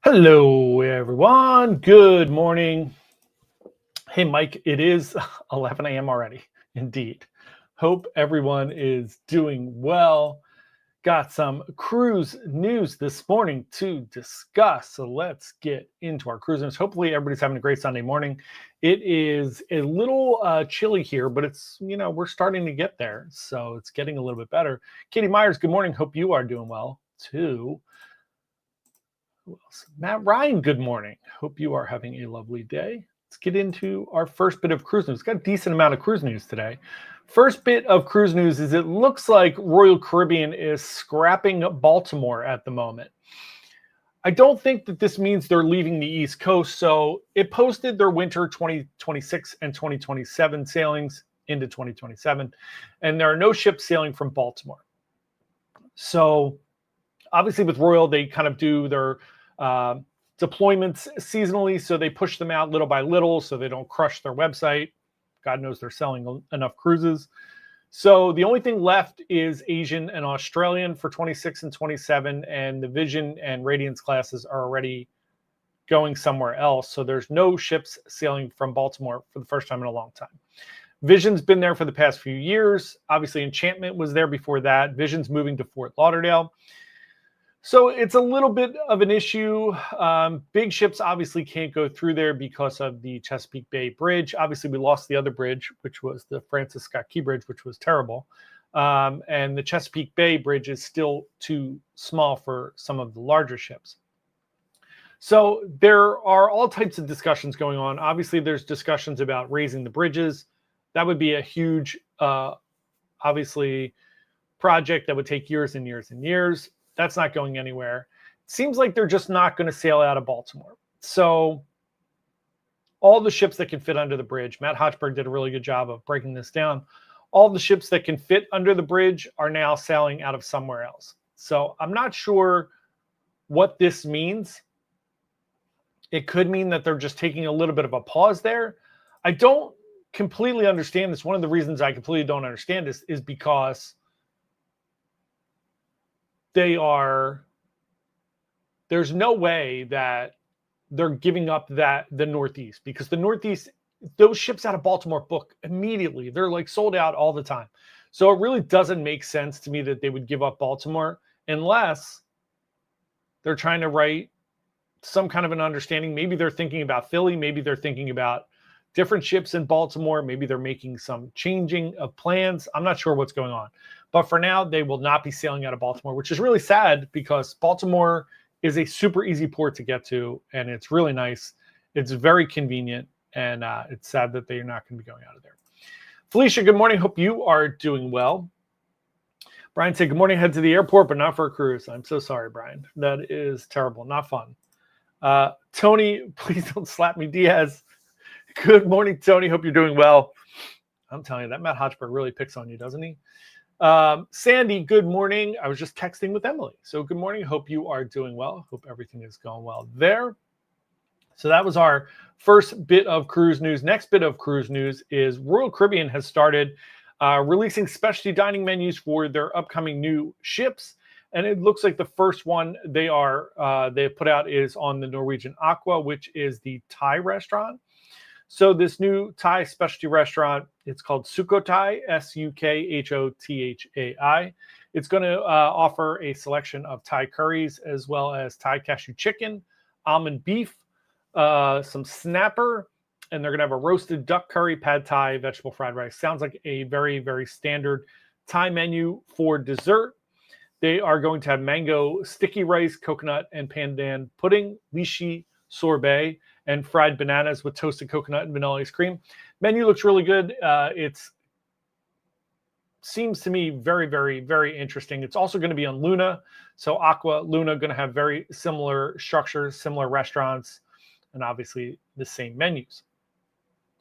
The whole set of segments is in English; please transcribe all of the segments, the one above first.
Hello, everyone. Good morning. Hey, Mike, it is 11 a.m. already. Indeed. Hope everyone is doing well. Got some cruise news this morning to discuss. So let's get into our cruise news. Hopefully, everybody's having a great Sunday morning. It is a little chilly here, but we're starting to get there. So it's getting a little bit better. Katie Myers, good morning. Hope you are doing well too. Who else? Matt Ryan, good morning. Hope you are having a lovely day. Let's get into our first bit of cruise news. Got a decent amount of cruise news today. First bit of cruise news is it looks like Royal Caribbean is scrapping Baltimore at the moment. I don't think that this means they're leaving the East Coast. So it posted their winter 2026 and 2027 sailings into 2027, and there are no ships sailing from Baltimore. So obviously with Royal, they kind of do their deployments seasonally, so they push them out little by little so they don't crush their website. God knows they're selling enough cruises. So the only thing left is Asian and Australian for 26 and 27, and the Vision and Radiance classes are already going somewhere else. So there's no ships sailing from Baltimore for the first time in a long time. Vision's been there for the past few years. Obviously, Enchantment was there before that. Vision's moving to Fort Lauderdale. So it's a little bit of an issue. Big ships obviously can't go through there because of the Chesapeake Bay Bridge. Obviously, we lost the other bridge, which was the Francis Scott Key Bridge, which was terrible. And the Chesapeake Bay Bridge is still too small for some of the larger ships. So there are all types of discussions going on. Obviously, there's discussions about raising the bridges. That would be a huge, obviously, project that would take years and years and years. That's not going anywhere. It seems like they're just not going to sail out of Baltimore. So all the ships that can fit under the bridge, Matt Hochberg did a really good job of breaking this down. All the ships that can fit under the bridge are now sailing out of somewhere else. So I'm not sure what this means. It could mean that they're just taking a little bit of a pause there. I don't completely understand this. One of the reasons I completely don't understand this is because there's no way that they're giving up the Northeast, because the Northeast, those ships out of Baltimore book immediately. They're like sold out all the time. So it really doesn't make sense to me that they would give up Baltimore unless they're trying to write some kind of an understanding. Maybe they're thinking about Philly. Maybe they're thinking about different ships in Baltimore. Maybe they're making some changing of plans. I'm not sure what's going on. But for now, they will not be sailing out of Baltimore, which is really sad because Baltimore is a super easy port to get to, and it's really nice. It's very convenient, and it's sad that they're not going to be going out of there. Felicia, good morning. Hope you are doing well. Brian said, good morning. Head to the airport, but not for a cruise. I'm so sorry, Brian. That is terrible. Not fun. Tony, please don't slap me. Diaz, good morning, Tony. Hope you're doing well. I'm telling you, that Matt Hochberg really picks on you, doesn't he? Sandy, good morning. I was just texting with Emily. So good morning. Hope you are doing well. Hope everything is going well there. So that was our first bit of cruise news. Next bit of cruise news is Royal Caribbean has started releasing specialty dining menus for their upcoming new ships. And it looks like the first one they put out is on the Norwegian Aqua, which is the Thai restaurant. So this new Thai specialty restaurant, it's called Sukhothai, Sukhothai. It's going to offer a selection of Thai curries as well as Thai cashew chicken, almond beef, some snapper, and they're going to have a roasted duck curry, pad Thai, vegetable fried rice. Sounds like a very, very standard Thai menu. For dessert, they are going to have mango sticky rice, coconut and pandan pudding, lychee sorbet, and fried bananas with toasted coconut and vanilla ice cream. Menu looks really good. It seems to me very, very, very interesting. It's also going to be on Luna. So Aqua, Luna going to have very similar structures, similar restaurants, and obviously the same menus.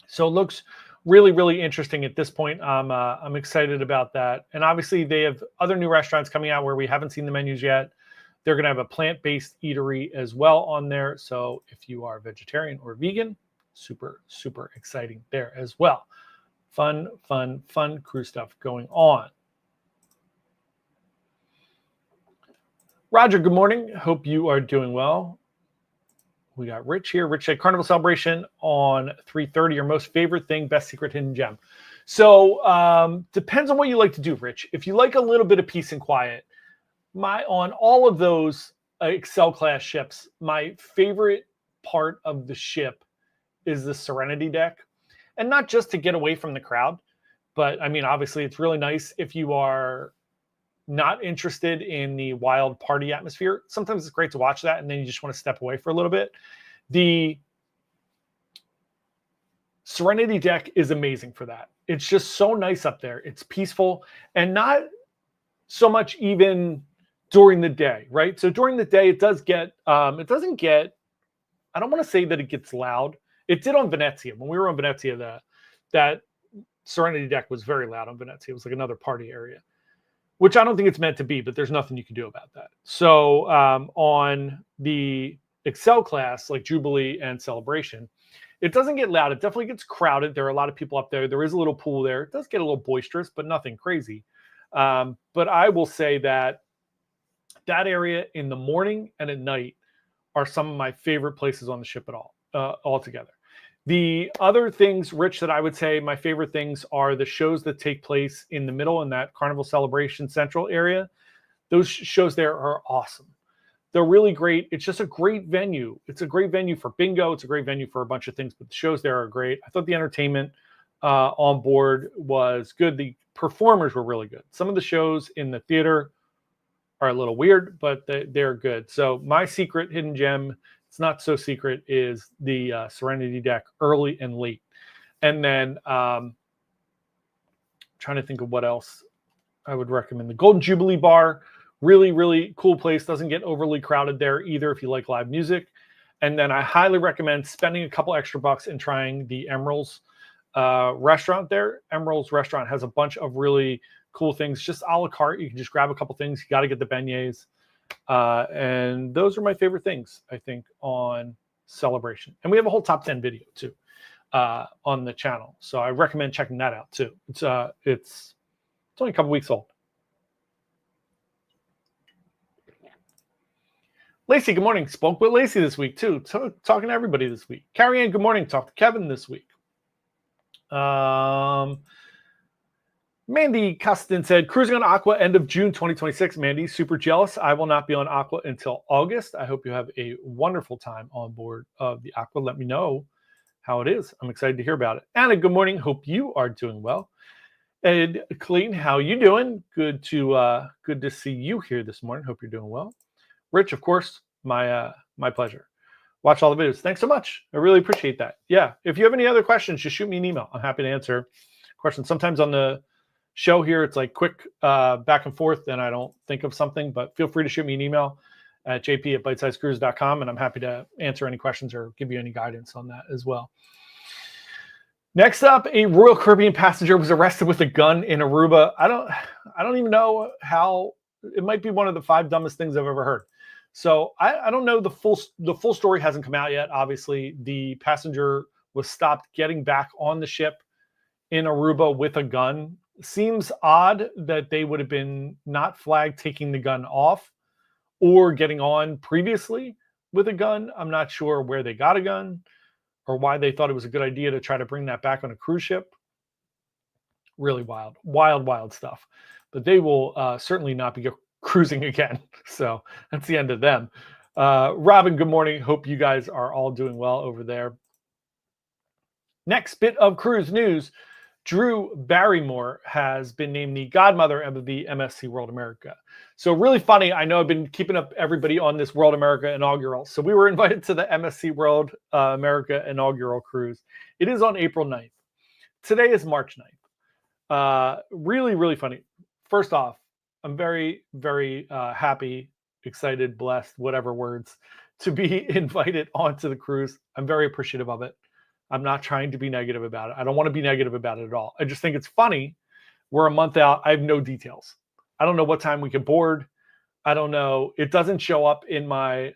So it looks really, really interesting at this point. I'm excited about that. And obviously they have other new restaurants coming out where we haven't seen the menus yet. They're going to have a plant-based eatery as well on there. So if you are vegetarian or vegan, super, super exciting there as well. Fun, fun, fun cruise stuff going on. Roger, good morning. Hope you are doing well. We got Rich here. Rich said Carnival celebration on 3:30. Your most favorite thing, best secret hidden gem. So depends on what you like to do, Rich. If you like a little bit of peace and quiet, on all of those Excel class ships, my favorite part of the ship is the Serenity deck, and not just to get away from the crowd, but I mean, obviously, it's really nice if you are not interested in the wild party atmosphere. Sometimes it's great to watch that, and then you just want to step away for a little bit. The Serenity deck is amazing for that. It's just so nice up there. It's peaceful, and not so much even during the day, right? So during the day, it doesn't get, I don't want to say that it gets loud. It did on Venezia. When we were on Venezia, that Serenity deck was very loud on Venezia. It was like another party area, which I don't think it's meant to be, but there's nothing you can do about that. So on the Excel class, like Jubilee and Celebration, it doesn't get loud. It definitely gets crowded. There are a lot of people up there. There is a little pool there. It does get a little boisterous, but nothing crazy. But I will say that area in the morning and at night are some of my favorite places on the ship at all, altogether. The other things, Rich, that I would say my favorite things are the shows that take place in the middle in that Carnival Celebration Central area. Those shows there are awesome. They're really great. It's just a great venue. It's a great venue for bingo. It's a great venue for a bunch of things, but the shows there are great. I thought the entertainment on board was good. The performers were really good. Some of the shows in the theater are a little weird, but they're good. So my secret hidden gem, it's not so secret, is the Serenity deck early and late. And then trying to think of what else I would recommend. The Golden Jubilee Bar, really, really cool place. Doesn't get overly crowded there either if you like live music. And then I highly recommend spending a couple extra bucks and trying the Emerald's restaurant there. Emerald's restaurant has a bunch of really cool things, just a la carte. You can just grab a couple things. You got to get the beignets. And those are my favorite things, I think, on Celebration. And we have a whole top 10 video too on the channel. So I recommend checking that out too. It's only a couple weeks old. Lacey, good morning. Spoke with Lacey this week too. Talking to everybody this week. Carrie Ann, good morning. Talked to Kevin this week. Mandy Costin said, cruising on Aqua end of June 2026. Mandy, super jealous. I will not be on Aqua until August. I hope you have a wonderful time on board of the Aqua. Let me know how it is. I'm excited to hear about it. Anna, good morning. Hope you are doing well. Ed Clayton, how you doing? Good to see you here this morning. Hope you're doing well. Rich, of course, my pleasure. Watch all the videos. Thanks so much. I really appreciate that. Yeah, if you have any other questions, just shoot me an email. I'm happy to answer questions. Sometimes on the show here, it's like quick back and forth, and I don't think of something, but feel free to shoot me an email at jp@bitesizecruise.com, and I'm happy to answer any questions or give you any guidance on that as well. Next up, a Royal Caribbean passenger was arrested with a gun in Aruba. I don't even know how. It might be one of the 5 dumbest things I've ever heard. So I don't know, the full story hasn't come out yet. Obviously, the passenger was stopped getting back on the ship in Aruba with a gun. Seems odd that they would have been not flagged taking the gun off or getting on previously with a gun. I'm not sure where they got a gun or why they thought it was a good idea to try to bring that back on a cruise ship. Really wild stuff. But they will certainly not be cruising again. So that's the end of them. Robin, good morning. Hope you guys are all doing well over there. Next bit of cruise news. Drew Barrymore has been named the godmother of the MSC World America. So really funny. I know I've been keeping up everybody on this World America inaugural. So we were invited to the MSC World America inaugural cruise. It is on April 9th. Today is March 9th. Really, really funny. First off, I'm very, very happy, excited, blessed, whatever words, to be invited onto the cruise. I'm very appreciative of it. I'm not trying to be negative about it. I don't want to be negative about it at all. I just think it's funny. We're a month out. I have no details. I don't know what time we can board. I don't know. It doesn't show up in my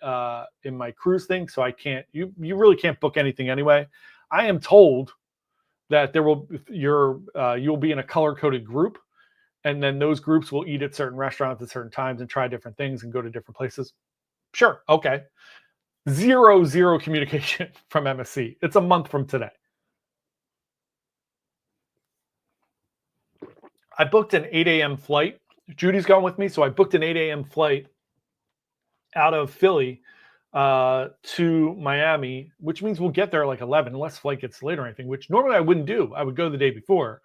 cruise thing, so I can't. You really can't book anything anyway. I am told that you'll be in a color-coded group, and then those groups will eat at certain restaurants at certain times and try different things and go to different places. Sure, okay. Zero communication from MSC. It's a month from today. I booked an 8 a.m. flight. Judy's going with me, so I booked an 8 a.m. flight out of Philly to Miami, which means we'll get there like 11, unless flight gets late or anything, which normally I wouldn't do. I would go the day before,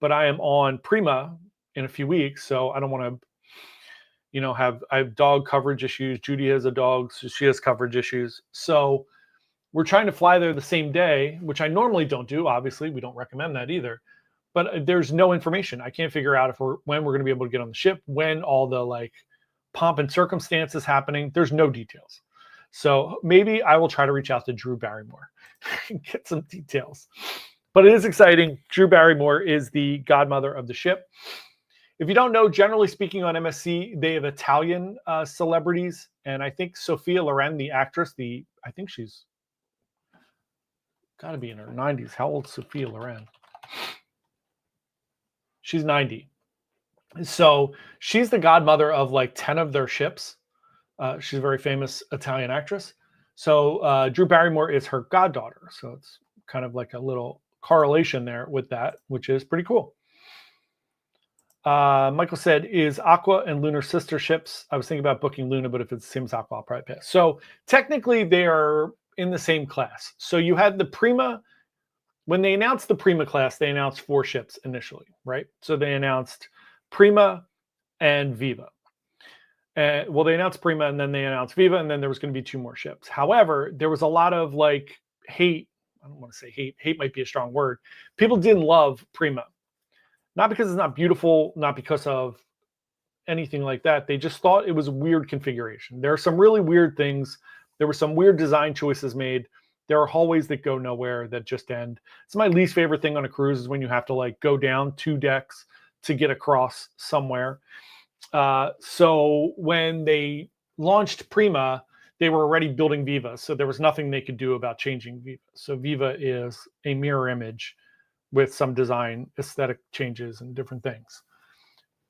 but I am on Prima in a few weeks, so I don't want to, I have dog coverage issues. Judy has a dog, so she has coverage issues. So we're trying to fly there the same day, which I normally don't do. Obviously, we don't recommend that either. But there's no information. I can't figure out when we're going to be able to get on the ship, when all the like pomp and circumstances happening. There's no details. So maybe I will try to reach out to Drew Barrymore and get some details. But it is exciting. Drew Barrymore is the godmother of the ship. If you don't know, generally speaking on MSC, they have Italian celebrities. And I think Sophia Loren, the actress, I think she's got to be in her 90s. How old is Sophia Loren? She's 90. So she's the godmother of like 10 of their ships. She's a very famous Italian actress. So Drew Barrymore is her goddaughter. So it's kind of like a little correlation there with that, which is pretty cool. Michael said, is Aqua and Lunar sister ships? I was thinking about booking Luna, but if it's the same as Aqua, I'll probably pass. So technically they are in the same class. So you had the Prima. When they announced the Prima class, they announced 4 ships initially, right? So they announced Prima and Viva. Well, they announced Prima and then they announced Viva, and then there was going to be 2 more ships. However, there was a lot of like hate. I don't want to say hate. Hate might be a strong word. People didn't love Prima. Not because it's not beautiful, not because of anything like that. They just thought it was a weird configuration. There are some really weird things. There were some weird design choices made. There are hallways that go nowhere that just end. It's my least favorite thing on a cruise is when you have to like go down 2 decks to get across somewhere. So when they launched Prima, they were already building Viva. So there was nothing they could do about changing Viva. So Viva is a mirror image with some design aesthetic changes and different things.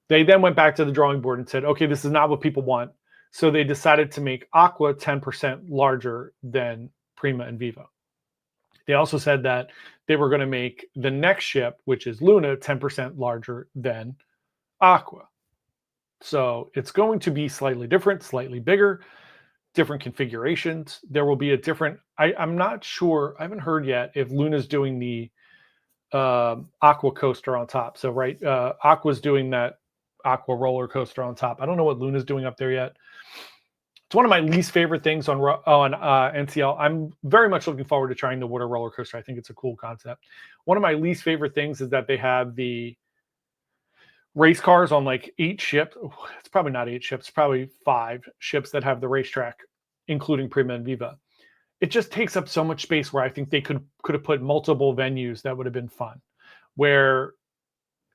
They then went back to the drawing board and said, okay, this is not what people want. So they decided to make Aqua 10% larger than Prima and Viva. They also said that they were going to make the next ship, which is Luna, 10% larger than Aqua. So it's going to be slightly different, slightly bigger, different configurations. There will be a different, I'm not sure, I haven't heard yet if Luna's doing the Aqua coaster on top. So right, Aqua's doing that Aqua roller coaster on top. I don't know what Luna's doing up there yet. It's one of my least favorite things on NCL. I'm very much looking forward to trying the water roller coaster. I think it's a cool concept. One of my least favorite things is that they have the race cars on like 8 ships. It's probably not 8 ships, probably 5 ships that have the racetrack, including Prima and Viva. It just takes up so much space where I think they could have put multiple venues that would have been fun. Where,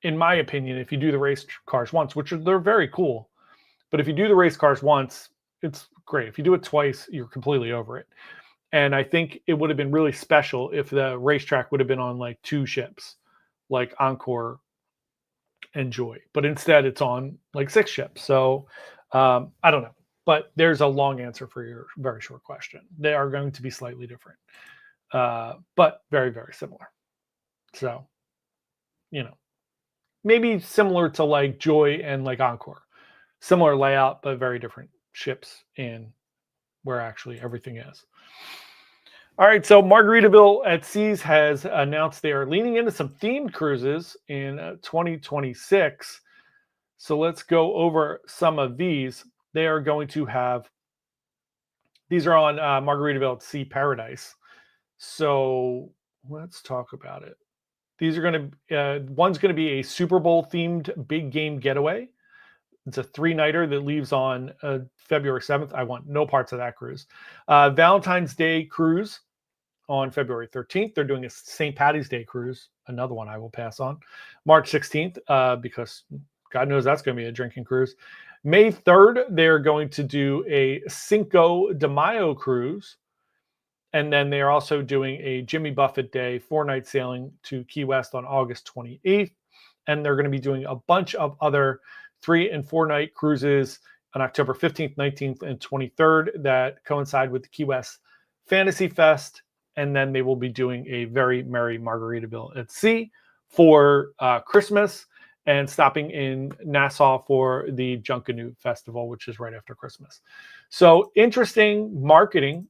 in my opinion, if you do the race cars once, which they're very cool, but if you do the race cars once, it's great. If you do it twice, you're completely over it. And I think it would have been really special if the racetrack would have been on like 2 ships, like Encore and Joy. But instead, it's on like 6 ships. So I don't know. But there's a long answer for your very short question. They are going to be slightly different, but very, very similar. So, maybe similar to like Joy and like Encore. Similar layout, but very different ships and where actually everything is. All right, so Margaritaville at Seas has announced they are leaning into some themed cruises in 2026. So let's go over some of these. They are going to have, these are on Margaritaville at Sea Paradise. So let's talk about it. These are going to, one's going to be a Super Bowl themed big game getaway. It's a 3-nighter that leaves on February 7th. I want no parts of that cruise. Valentine's Day cruise on February 13th. They're doing a St. Patty's Day cruise, another one I will pass on. March 16th, because God knows that's going to be a drinking cruise. May 3rd, they're going to do a Cinco de Mayo cruise. And then they are also doing a Jimmy Buffett Day 4-night sailing to Key West on August 28th. And they're going to be doing a bunch of other 3- and 4-night cruises on October 15th, 19th, and 23rd that coincide with the Key West Fantasy Fest. And then they will be doing a very merry Margaritaville at sea for Christmas and stopping in Nassau for the Junkanoo Festival, which is right after Christmas. So interesting marketing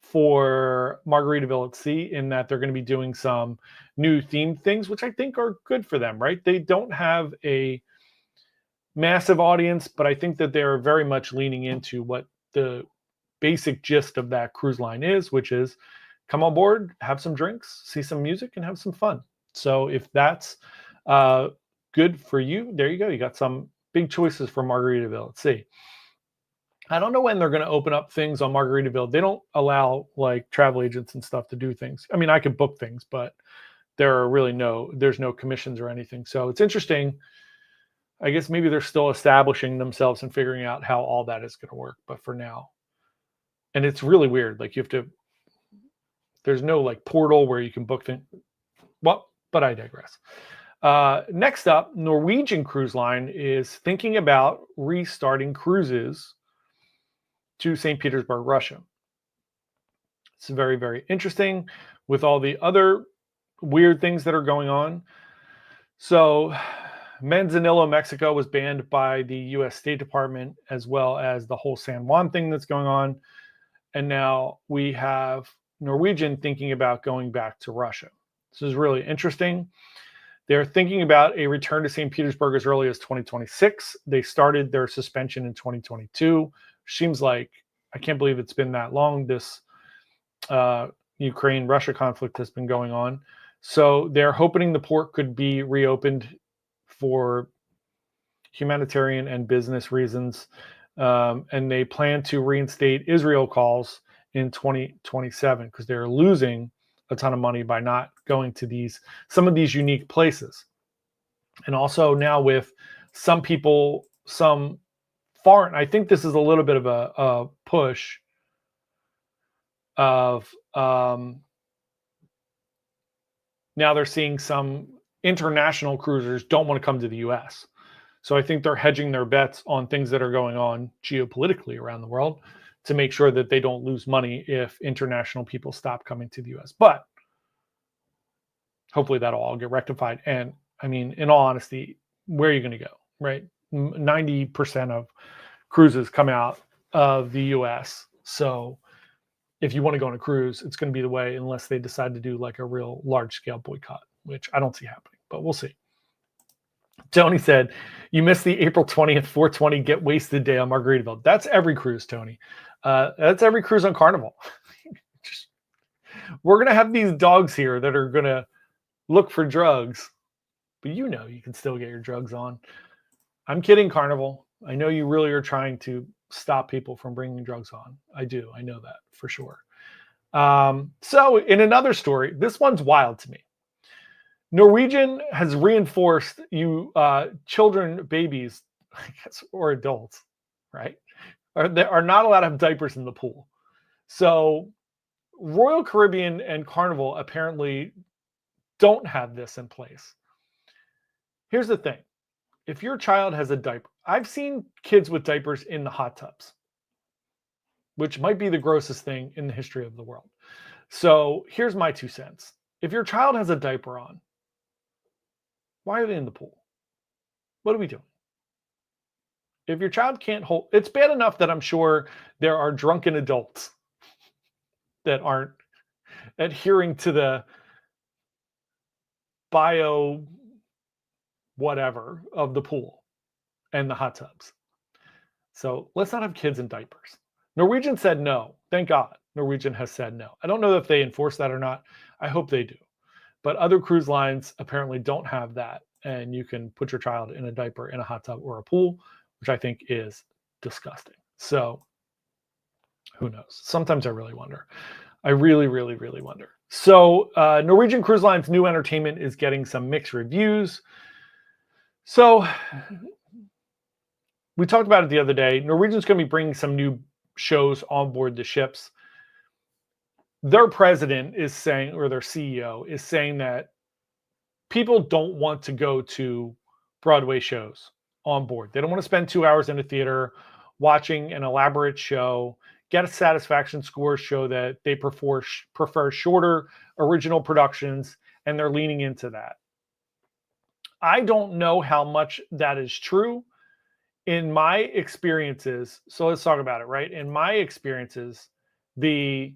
for Margaritaville at Sea in that they're going to be doing some new themed things, which I think are good for them, right? They don't have a massive audience, but I think that they're very much leaning into what the basic gist of that cruise line is, which is come on board, have some drinks, see some music, and have some fun. So if that's good for you, there you go. You got some big choices for Margaritaville at Sea. I don't know when they're going to open up things on Margaritaville. They don't allow like travel agents and stuff to do things. I mean, I could book things, but there's no commissions or anything. So it's interesting. I guess maybe they're still establishing themselves and figuring out how all that is going to work. But for now, and it's really weird. Like there's no like portal where you can book things. Well, but I digress. Next up, Norwegian Cruise Line is thinking about restarting cruises to St. Petersburg, Russia. It's very, very interesting with all the other weird things that are going on. So Manzanillo, Mexico was banned by the US State Department, as well as the whole San Juan thing that's going on. And now we have Norwegian thinking about going back to Russia. This is really interesting. They're thinking about a return to St. Petersburg as early as 2026. They started their suspension in 2022. Seems like, I can't believe it's been that long. This Ukraine-Russia conflict has been going on. So they're hoping the port could be reopened for humanitarian and business reasons. And they plan to reinstate Israel calls in 2027 because they're losing a ton of money by not going to some of these unique places. And also now with some people, some foreign, I think this is a little bit of a push of now they're seeing some international cruisers don't want to come to the US. So I think they're hedging their bets on things that are going on geopolitically around the world to make sure that they don't lose money if international people stop coming to the US. But hopefully that'll all get rectified. And I mean, in all honesty, where are you going to go, right? 90% of cruises come out of the US. So if you want to go on a cruise, it's going to be the way unless they decide to do like a real large scale boycott, which I don't see happening, but we'll see. Tony said, you missed the April 20th, 420 get wasted day on Margaritaville. That's every cruise, Tony. That's every cruise on Carnival. We're going to have these dogs here that are going to look for drugs, but you can still get your drugs on. I'm kidding, Carnival. I know you really are trying to stop people from bringing drugs on. I do. I know that for sure. So in another story, this one's wild to me. Norwegian has reinforced you children, babies, I guess, or adults, right, are not allowed to have diapers in the pool. So Royal Caribbean and Carnival apparently don't have this in place. Here's the thing. If your child has a diaper, I've seen kids with diapers in the hot tubs, which might be the grossest thing in the history of the world. So here's my 2 cents. If your child has a diaper on, why are they in the pool? What are we doing? If your child can't hold, it's bad enough that I'm sure there are drunken adults that aren't adhering to the bio whatever of the pool and the hot tubs. So let's not have kids in diapers. Norwegian said no. Thank God Norwegian has said no. I don't know if they enforce that or not. I hope they do. But other cruise lines apparently don't have that. And you can put your child in a diaper in a hot tub or a pool, which I think is disgusting. So who knows? Sometimes I really wonder. I really, really, really wonder. So Norwegian Cruise Line's new entertainment is getting some mixed reviews. So we talked about it the other day. Norwegian's going to be bringing some new shows on board the ships. Their president is saying, or their CEO is saying that people don't want to go to Broadway shows on board. They don't want to spend 2 hours in a theater watching an elaborate show, get a satisfaction score, show that they prefer shorter original productions, and they're leaning into that. I don't know how much that is true. In my experiences, so let's talk about it, right? In my experiences, the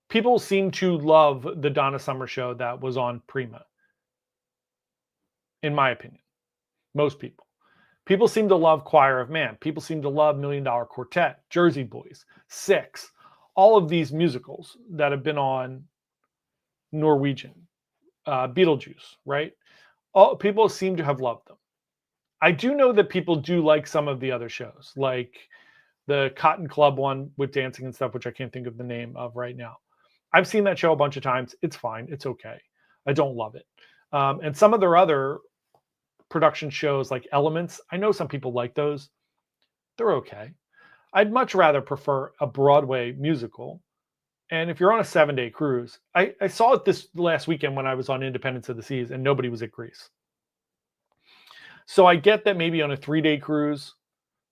people seem to love the Donna Summer show that was on Prima, in my opinion. Most people. People seem to love Choir of Man. People seem to love Million Dollar Quartet, Jersey Boys, Six, all of these musicals that have been on Norwegian, Beetlejuice, right? All people seem to have loved them. I do know that people do like some of the other shows, like the Cotton Club one with dancing and stuff, which I can't think of the name of right now. I've seen that show a bunch of times. It's fine. It's okay. I don't love it. And some of their other production shows like Elements, I know some people like those. They're okay. I'd much rather prefer a Broadway musical. And if you're on a 7-day cruise, I saw it this last weekend when I was on Independence of the Seas and nobody was at Greece. So I get that maybe on a 3-day cruise,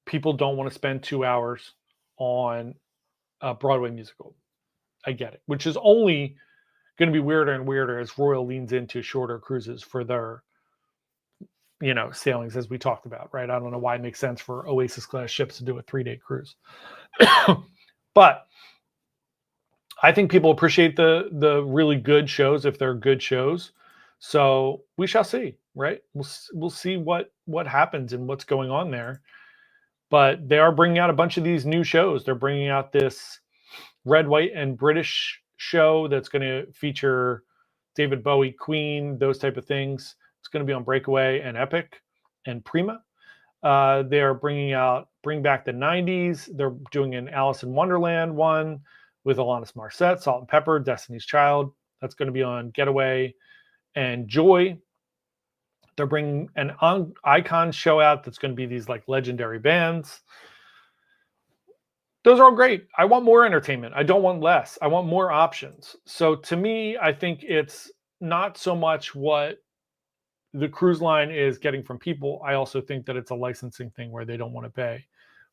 people don't want to spend 2 hours on a Broadway musical. I get it, which is only going to be weirder and weirder as Royal leans into shorter cruises for their, sailings, as we talked about, right? I don't know why it makes sense for Oasis class ships to do a 3-day cruise. But I think people appreciate the really good shows if they're good shows. So we shall see, right? We'll see what happens and what's going on there. But they are bringing out a bunch of these new shows. They're bringing out this Red, White, and British show that's going to feature David Bowie, Queen, those type of things. It's going to be on Breakaway and Epic and Prima. They're bring back the 90s. They're doing an Alice in Wonderland one with Alanis Morissette, Salt and Pepper, Destiny's Child. That's going to be on Getaway and Joy. They're bringing an Icon show out that's going to be these like legendary bands. Those are all great. I want more entertainment. I don't want less. I want more options. So to me, I think it's not so much what the cruise line is getting from people. I also think that it's a licensing thing where they don't want to pay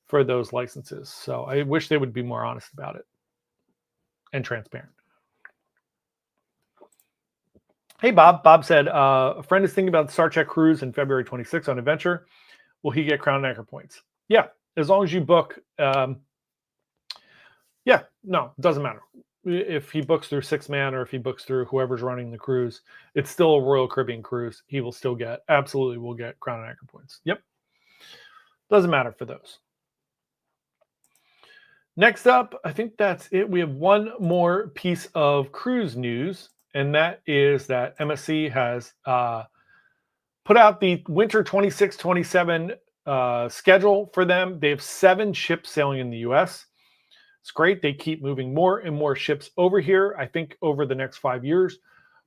for those licenses. So I wish they would be more honest about it and transparent. Hey, Bob. Bob said, a friend is thinking about the Star Trek cruise in February 26th on Adventure. Will he get Crown and Anchor points? Yeah, as long as you book. Yeah, no, it doesn't matter. If he books through Six Man or if he books through whoever's running the cruise, it's still a Royal Caribbean cruise. He will still absolutely will get Crown and Anchor points. Yep. Doesn't matter for those. Next up, I think that's it. We have one more piece of cruise news, and that is that MSC has put out the winter 26-27 schedule for them. They have 7 ships sailing in the U.S. It's great. They keep moving more and more ships over here. I think over the next 5 years,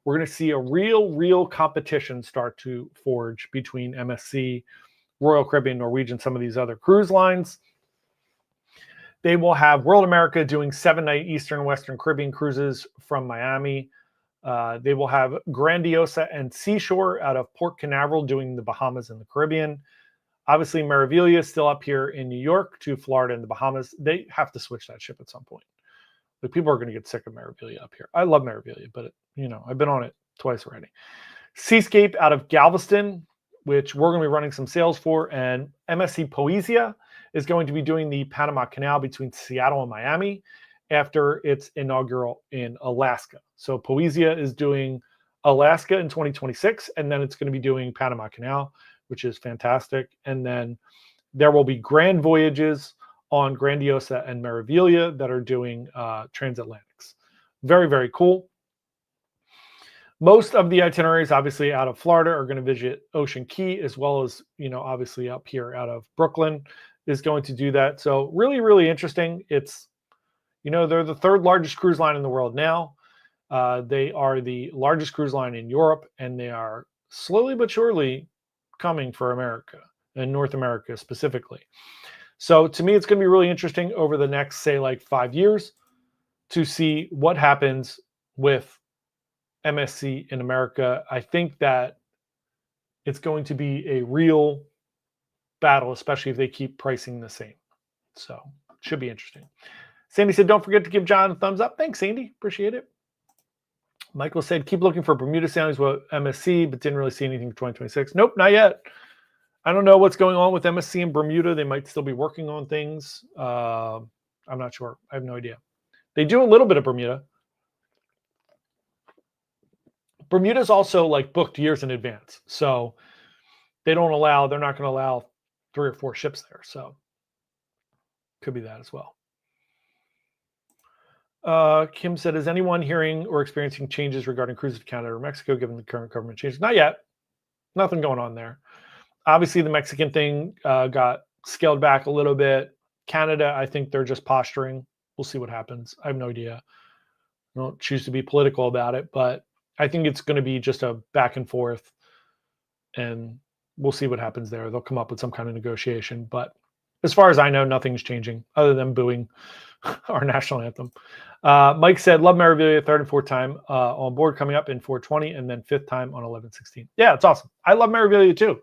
we're going to see a real competition start to forge between MSC, Royal Caribbean, Norwegian, some of these other cruise lines. They will have World America doing 7-night Eastern and Western Caribbean cruises from Miami. They will have Grandiosa and Seashore out of Port Canaveral doing the Bahamas and the Caribbean. Obviously, Meraviglia is still up here in New York to Florida and the Bahamas. They have to switch that ship at some point. Like, people are going to get sick of Meraviglia up here. I love Meraviglia, but I've been on it twice already. Seascape out of Galveston, which we're going to be running some sales for, and MSC Poesia is going to be doing the Panama Canal between Seattle and Miami after its inaugural in Alaska. So Poesia is doing Alaska in 2026, and then it's going to be doing Panama Canal, which is fantastic. And then there will be grand voyages on Grandiosa and Meraviglia that are doing transatlantics. Very, very cool. Most of the itineraries, obviously, out of Florida are going to visit Ocean Key, as well as, obviously up here out of Brooklyn is going to do that. So really, really interesting. It's, they're the 3rd largest cruise line in the world now. They are the largest cruise line in Europe, and they are slowly but surely coming for America and North America specifically. So to me, it's going to be really interesting over the next, say, like 5 years to see what happens with MSC in America. I think that it's going to be a real battle, especially if they keep pricing the same. So should be interesting. Sandy said, don't forget to give John a thumbs up. Thanks, Sandy. Appreciate it. Michael said, keep looking for Bermuda sailings with MSC, but didn't really see anything for 2026. Nope, not yet. I don't know what's going on with MSC in Bermuda. They might still be working on things. I'm not sure. I have no idea. They do a little bit of Bermuda. Bermuda's also like booked years in advance. So they're not going to allow 3 or 4 ships there. So could be that as well. Kim said, is anyone hearing or experiencing changes regarding cruises to Canada or Mexico given the current government changes? Not yet. Nothing going on there. Obviously, the Mexican thing got scaled back a little bit. Canada, I think they're just posturing. We'll see what happens. I have no idea. I don't choose to be political about it, but I think it's going to be just a back and forth, and we'll see what happens there. They'll come up with some kind of negotiation, but as far as I know, nothing's changing other than booing our national anthem. Mike said, love Margaritaville, 3rd and 4th time on board coming up in 420 and then 5th time on 11/16. Yeah, it's awesome. I love Margaritaville too.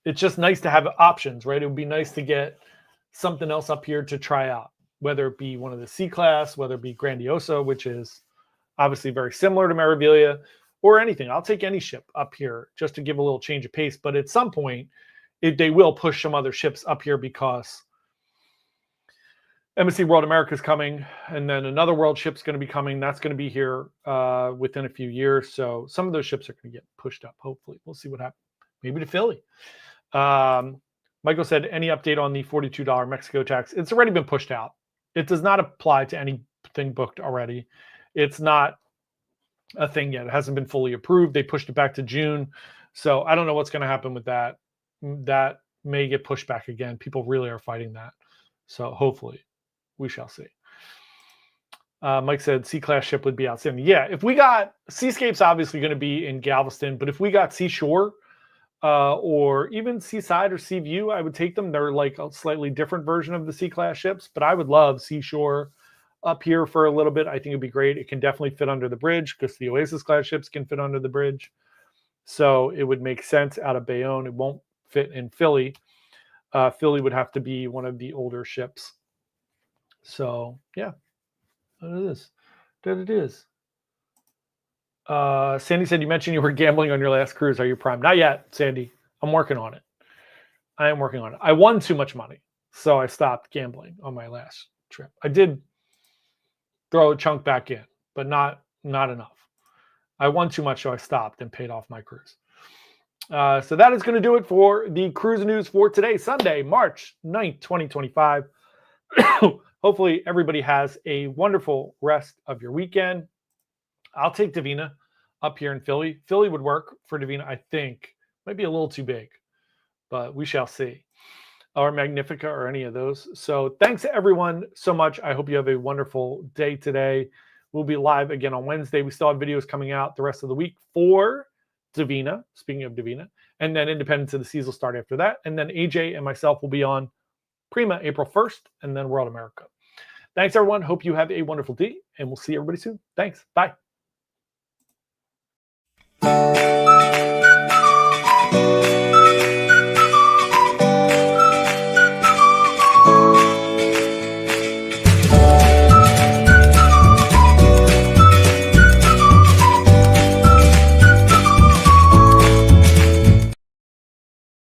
It's just nice to have options, right? It would be nice to get something else up here to try out, whether it be one of the C-Class, whether it be Grandiosa, which is obviously very similar to Margaritaville, or anything. I'll take any ship up here just to give a little change of pace. But at some point, they will push some other ships up here because MSC World America is coming, and then another world ship's going to be coming. That's going to be here within a few years. So some of those ships are going to get pushed up, hopefully. We'll see what happens. Maybe to Philly. Michael said, any update on the $42 Mexico tax? It's already been pushed out. It does not apply to anything booked already. It's not a thing yet. It hasn't been fully approved. They pushed it back to June. So I don't know what's going to happen with that. That may get pushed back again. People really are fighting that. So hopefully we shall see. Mike said C-Class ship would be outstanding. Yeah, if we got Seascape's obviously going to be in Galveston, but if we got Seashore or even Seaside or Seaview, I would take them. They're like a slightly different version of the C-Class ships, but I would love Seashore up here for a little bit. I think it'd be great. It can definitely fit under the bridge because the Oasis class ships can fit under the bridge. So it would make sense out of Bayonne. It won't fit in Philly. Philly would have to be one of the older ships. So yeah, that it is. That it is. Sandy said, you mentioned you were gambling on your last cruise. Are you prime? Not yet, Sandy. I'm working on it. I am working on it. I won too much money, so I stopped gambling on my last trip. I did throw a chunk back in, but not enough. I won too much, so I stopped and paid off my cruise. So that is going to do it for the cruise news for today, Sunday, March 9th, 2025. Hopefully everybody has a wonderful rest of your weekend. I'll take Davina up here in Philly. Philly would work for Davina, I think. Might be a little too big, but we shall see. Or Magnifica or any of those. So thanks everyone so much. I hope you have a wonderful day today. We'll be live again on Wednesday. We still have videos coming out the rest of the week for Davina, speaking of Davina, and then Independence of the Seas will start after that. And then AJ and myself will be on Prima April 1st and then World America. Thanks everyone. Hope you have a wonderful day and we'll see everybody soon. Thanks. Bye.